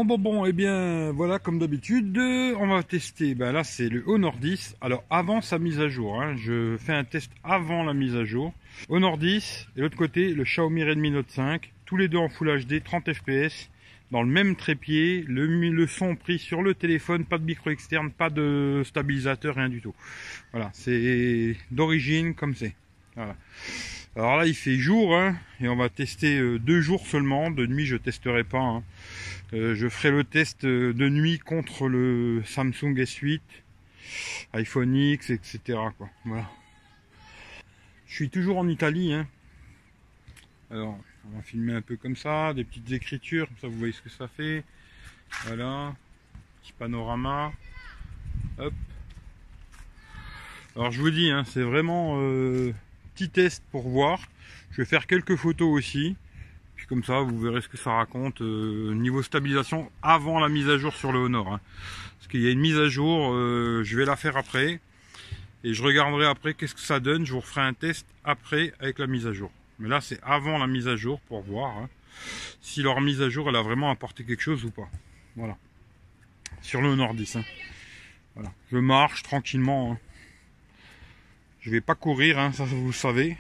Bon, et bien voilà, comme d'habitude, on va tester. Ben là, c'est le Honor 10. Alors, avant sa mise à jour, hein, je fais un test avant la mise à jour. Honor 10, et l'autre côté, le Xiaomi Redmi Note 5. Tous les deux en Full HD, 30 fps, dans le même trépied. Le son pris sur le téléphone, pas de micro externe, pas de stabilisateur, rien du tout. Voilà, c'est d'origine comme c'est. Voilà. Alors là, il fait jour, hein, et on va tester 2 jours seulement. De nuit, je testerai pas. Hein. Je ferai le test de nuit contre le Samsung S8, iPhone X, etc. quoi. Voilà. Je suis toujours en Italie. Hein. Alors, on va filmer un peu comme ça, des petites écritures, comme ça vous voyez ce que ça fait. Voilà, petit panorama. Hop. Alors je vous dis, hein, c'est vraiment petit test pour voir. Je vais faire quelques photos aussi. Puis comme ça, vous verrez ce que ça raconte niveau stabilisation avant la mise à jour sur le Honor. Hein. Parce qu'il y a une mise à jour, je vais la faire après. Et je regarderai après qu'est-ce que ça donne. Je vous referai un test après avec la mise à jour. Mais là, c'est avant la mise à jour pour voir hein, si leur mise à jour, elle a vraiment apporté quelque chose ou pas. Voilà. Sur le Honor 10. Hein. Voilà. Je marche tranquillement. Hein. Je vais pas courir, hein, ça vous le savez.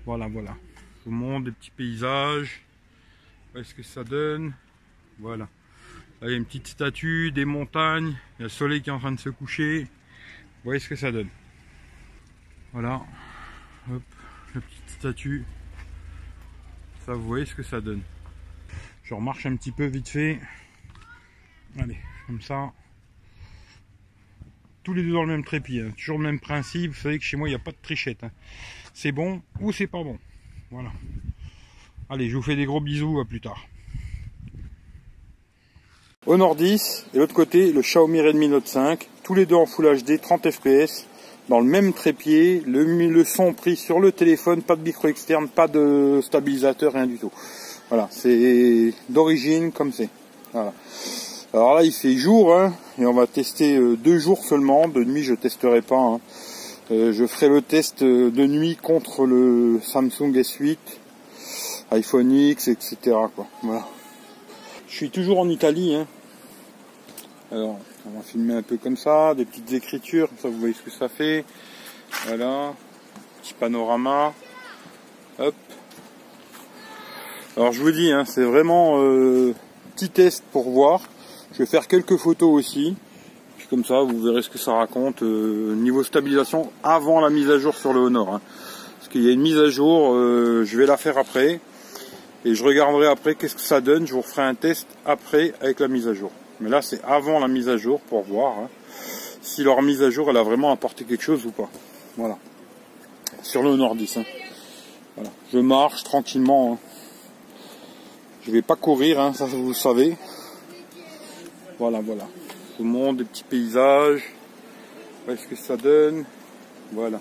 Voilà. Je vous montre des petits paysages. Voyez ce que ça donne. Voilà. Là, il y a une petite statue, des montagnes. Il y a le soleil qui est en train de se coucher. Vous voyez ce que ça donne. Voilà. Hop, la petite statue. Ça, vous voyez ce que ça donne. Je remarche un petit peu vite fait. Allez, comme ça. Tous les deux dans le même trépied. Hein. Toujours le même principe. Vous savez que chez moi, il n'y a pas de trichette. Hein. C'est bon ou c'est pas bon. Voilà. Allez, je vous fais des gros bisous. À plus tard. Honor 10 et l'autre côté, le Xiaomi Redmi Note 5. Tous les deux en Full HD, 30 fps. Dans le même trépied. Le son pris sur le téléphone. Pas de micro externe, pas de stabilisateur, rien du tout. Voilà, c'est d'origine comme c'est. Voilà. Alors là, il fait jour, hein, et on va tester 2 jours seulement. De nuit, je testerai pas. Hein. Je ferai le test de nuit contre le Samsung S8, iPhone X, etc. quoi. Voilà. Je suis toujours en Italie. Hein. Alors, on va filmer un peu comme ça, des petites écritures, comme ça vous voyez ce que ça fait. Voilà, petit panorama. Hop. Alors je vous dis, hein, c'est vraiment petit test pour voir. Je vais faire quelques photos aussi. Puis comme ça, vous verrez ce que ça raconte niveau stabilisation avant la mise à jour sur le Honor. Hein. Parce qu'il y a une mise à jour, je vais la faire après. Et je regarderai après qu'est-ce que ça donne. Je vous referai un test après avec la mise à jour. Mais là, c'est avant la mise à jour pour voir hein, si leur mise à jour, elle a vraiment apporté quelque chose ou pas. Voilà. Sur le Honor 10. Hein. Voilà. Je marche tranquillement. Hein. Je vais pas courir, hein, ça vous le savez. Voilà. Je vous montre des petits paysages. Voyez ce que ça donne. Voilà.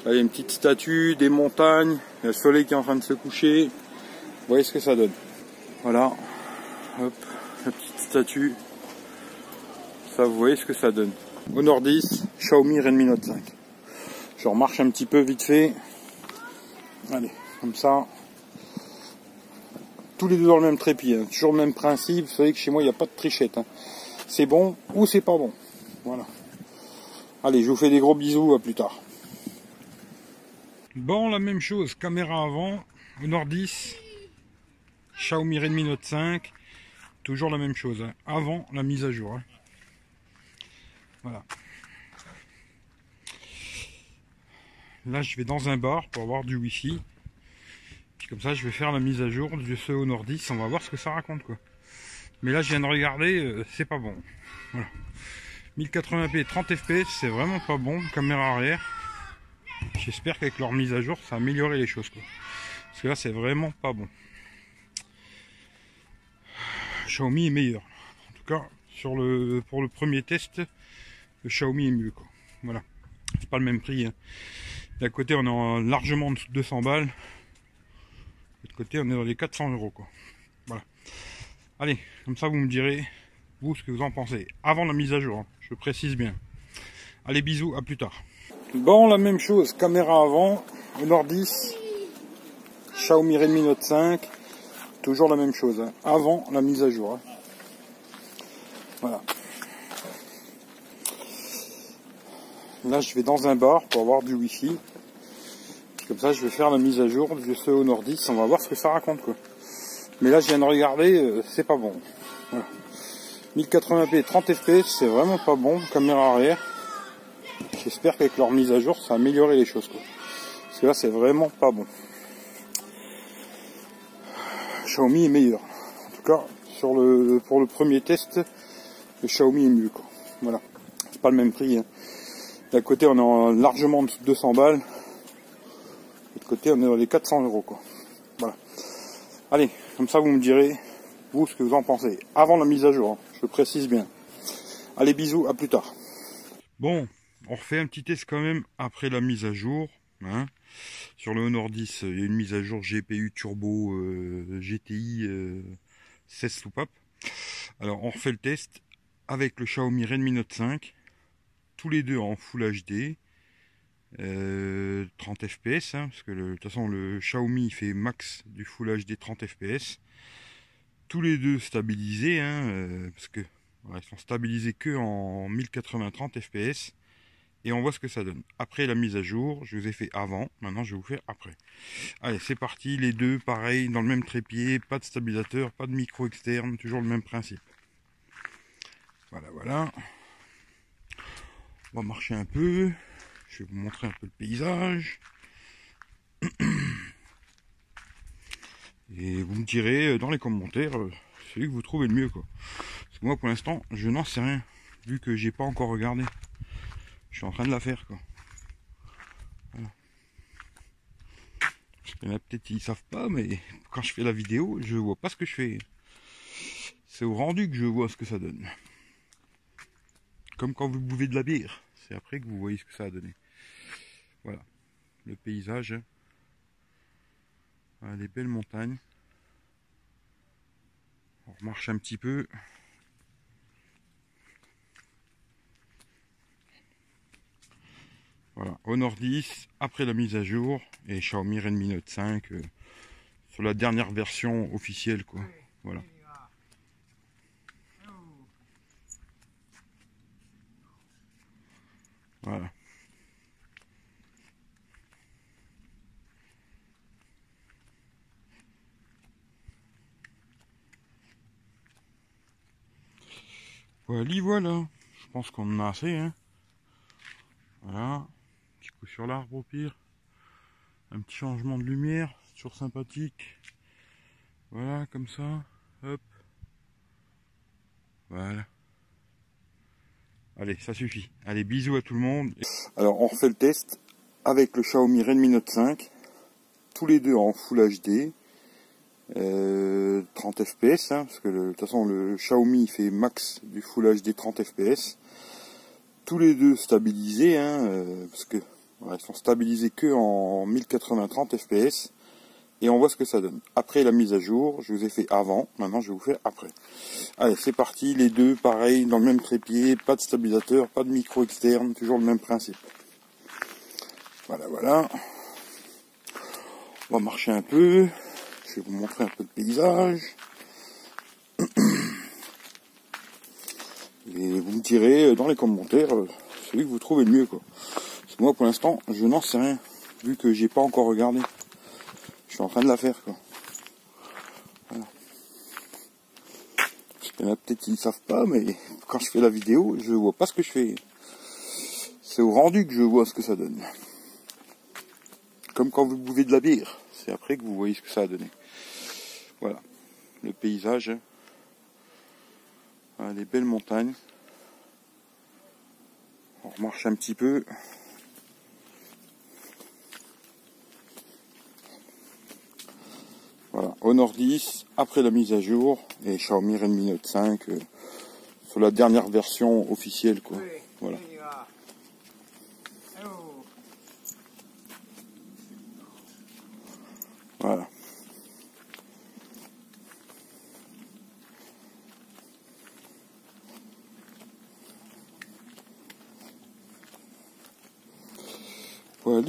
Là, il y a une petite statue, des montagnes. Il y a le soleil qui est en train de se coucher. Vous voyez ce que ça donne. Voilà. Hop, la petite statue. Ça, vous voyez ce que ça donne. Honor 10, Xiaomi Redmi Note 5. Je remarche un petit peu vite fait. Allez, comme ça. Tous les deux dans le même trépied, hein. Toujours le même principe, vous savez que chez moi il n'y a pas de trichette. Hein. C'est bon ou c'est pas bon. Voilà. Allez, je vous fais des gros bisous, à plus tard. Bon, la même chose, caméra avant, Honor 10, Xiaomi Redmi Note 5, toujours la même chose, hein. Avant la mise à jour. Hein. Voilà. Là, je vais dans un bar pour avoir du wifi. Comme ça, je vais faire la mise à jour de ce Honor 10. On va voir ce que ça raconte, quoi. Mais là, je viens de regarder, c'est pas bon. Voilà. 1080p 30 fps, c'est vraiment pas bon. Caméra arrière. J'espère qu'avec leur mise à jour, ça a amélioré les choses, quoi. Parce que là, c'est vraiment pas bon. Xiaomi est meilleur. En tout cas, pour le premier test, le Xiaomi est mieux, quoi. Voilà. C'est pas le même prix. Hein. D'un côté, on est largement en dessous de 200 balles. De l'autre côté, on est dans les 400 €, quoi. Voilà. Allez, comme ça, vous me direz, vous, ce que vous en pensez. Avant la mise à jour, hein, je précise bien. Allez, bisous, à plus tard. Bon, la même chose, caméra avant, Honor 10, Xiaomi Redmi Note 5. toujours la même chose, hein, avant la mise à jour. Hein. Voilà. Là, je vais dans un bar pour avoir du wifi. Comme ça, je vais faire la mise à jour de ce Honor 10. On va voir ce que ça raconte, quoi. Mais là, je viens de regarder, c'est pas bon. Voilà. 1080p 30 fps, c'est vraiment pas bon. Caméra arrière. J'espère qu'avec leur mise à jour, ça a amélioré les choses, quoi. Parce que là, c'est vraiment pas bon. Xiaomi est meilleur. En tout cas, pour le premier test, le Xiaomi est mieux, quoi. Voilà. C'est pas le même prix. Hein. D'un côté, on est largement en dessous de 200 balles. De l'autre côté, on est dans les 400 €, quoi. Voilà. Allez, comme ça, vous me direz, vous, ce que vous en pensez. Avant la mise à jour, hein, je précise bien. Allez, bisous, à plus tard. Bon, on refait un petit test quand même après la mise à jour. Hein. Sur le Honor 10, il y a une mise à jour GPU Turbo GTI 16 soupape. Alors, on refait le test avec le Xiaomi Redmi Note 5. Tous les deux en Full HD. 30 fps, hein, parce que de toute façon le Xiaomi fait max du Full HD 30 fps. Tous les deux stabilisés, hein, parce que voilà, ils sont stabilisés que en 1080 30 fps. Et on voit ce que ça donne. Après la mise à jour, je vous ai fait avant, maintenant je vais vous faire après. Allez, c'est parti, les deux pareil, dans le même trépied, pas de stabilisateur, pas de micro externe, toujours le même principe. Voilà, voilà. On va marcher un peu. Je vais vous montrer un peu le paysage. Et vous me direz dans les commentaires celui que vous trouvez le mieux, quoi. Parce que moi pour l'instant je n'en sais rien. Vu que j'ai pas encore regardé. Je suis en train de la faire, quoi. Voilà. Il y en a peut-être ils savent pas, mais quand je fais la vidéo, je vois pas ce que je fais. C'est au rendu que je vois ce que ça donne. Comme quand vous buvez de la bière. C'est après que vous voyez ce que ça a donné. Voilà. Le paysage. Voilà, les belles montagnes. On remarche un petit peu. Voilà, Honor 10 après la mise à jour et Xiaomi Redmi Note 5 sur la dernière version officielle, quoi. Voilà. Voilà. Voilà. Je pense qu'on en a assez, hein. Voilà. Petit coup sur l'arbre au pire. Un petit changement de lumière, toujours sympathique. Voilà, comme ça. Hop. Voilà. Allez, ça suffit. Allez, bisous à tout le monde. Alors, on refait le test avec le Xiaomi Redmi Note 5. Tous les deux en Full HD. 30 fps, hein, parce que de toute façon le Xiaomi fait max du Full HD 30 fps. Tous les deux stabilisés, hein, parce que voilà, ils sont stabilisés que en 1080 30 fps. Et on voit ce que ça donne. Après la mise à jour, je vous ai fait avant, maintenant je vais vous faire après. Allez, c'est parti, les deux pareil, dans le même trépied, pas de stabilisateur, pas de micro externe, toujours le même principe. Voilà, voilà. On va marcher un peu. Je vais vous montrer un peu le paysage. Et vous me direz dans les commentaires celui que vous trouvez le mieux, quoi. Parce que moi pour l'instant je n'en sais rien. Vu que j'ai pas encore regardé. Je suis en train de la faire, quoi. Voilà. Il y en a peut-être qui ne savent pas, mais quand je fais la vidéo, je vois pas ce que je fais. C'est au rendu que je vois ce que ça donne. Comme quand vous buvez de la bière. C'est après que vous voyez ce que ça a donné. Voilà, le paysage, voilà, les belles montagnes. On remarche un petit peu. Voilà, Honor 10 après la mise à jour et Xiaomi Redmi Note 5 sur la dernière version officielle, quoi. Voilà. Voilà.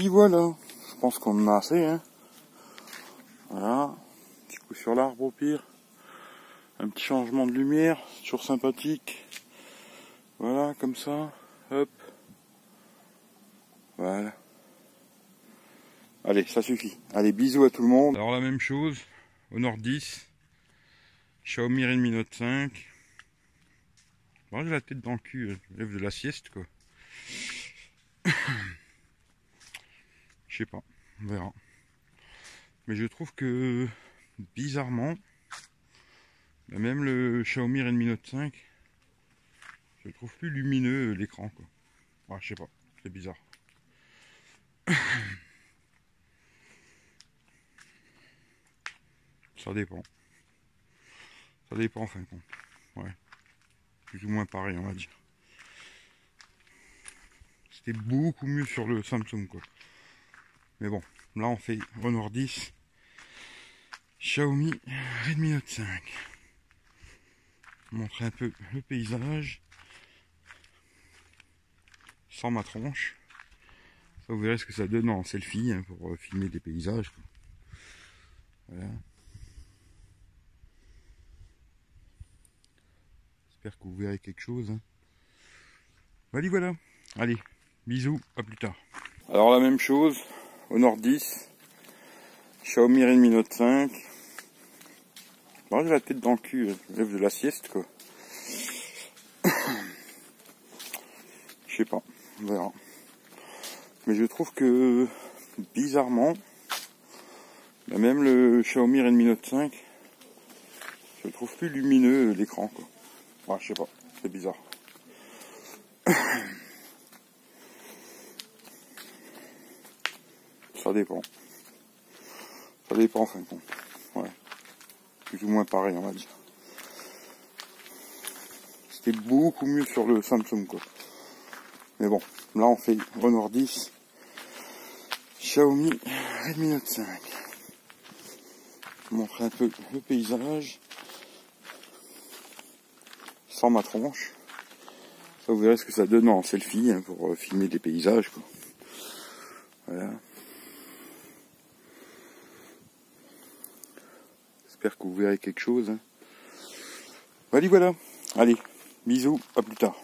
Voilà. Je pense qu'on en a assez, hein. Voilà. Petit Ou sur l'arbre au pire. Un petit changement de lumière, toujours sympathique. Voilà, comme ça. Hop. Voilà. Allez, ça suffit. Allez, bisous à tout le monde. Alors la même chose, Honor 10, Xiaomi Redmi Note 5. Bon, j'ai la tête dans le cul, je lève de la sieste quoi. Je sais pas, on verra. Mais je trouve que bizarrement, même le Xiaomi Redmi Note 5, je le trouve plus lumineux l'écran quoi. Ouais, je sais pas, c'est bizarre. Ça dépend. Ça dépend en fin de compte. Ouais. Plus ou moins pareil on va dire. C'était beaucoup mieux sur le Samsung quoi. Mais bon, là on fait Honor 10, Xiaomi Redmi Note 5. Montrer un peu le paysage sans ma tronche. Ça, vous verrez ce que ça donne en selfie hein, pour filmer des paysages quoi. Voilà. J'espère que vous verrez quelque chose. Hein. Voilà. Allez, bisous, à plus tard. Alors la même chose, Honor 10, Xiaomi Redmi Note 5. Bon, j'ai la tête dans le cul, je lève de la sieste quoi. Je sais pas, on verra. Mais je trouve que bizarrement, même le Xiaomi Redmi Note 5, je le trouve plus lumineux l'écran quoi. Ouais, je sais pas, c'est bizarre. Ça dépend. Ça dépend en fin de compte. Ouais. Plus ou moins pareil on va dire. C'était beaucoup mieux sur le Samsung quoi. Mais bon, là on fait Honor 10, Xiaomi Redmi Note 5. Montrer un peu le paysage sans ma tronche. Ça, vous verrez ce que ça donne en selfie hein, pour filmer des paysages quoi. Voilà. J'espère que vous verrez quelque chose. Hein. Voilà. Allez, bisous, à plus tard.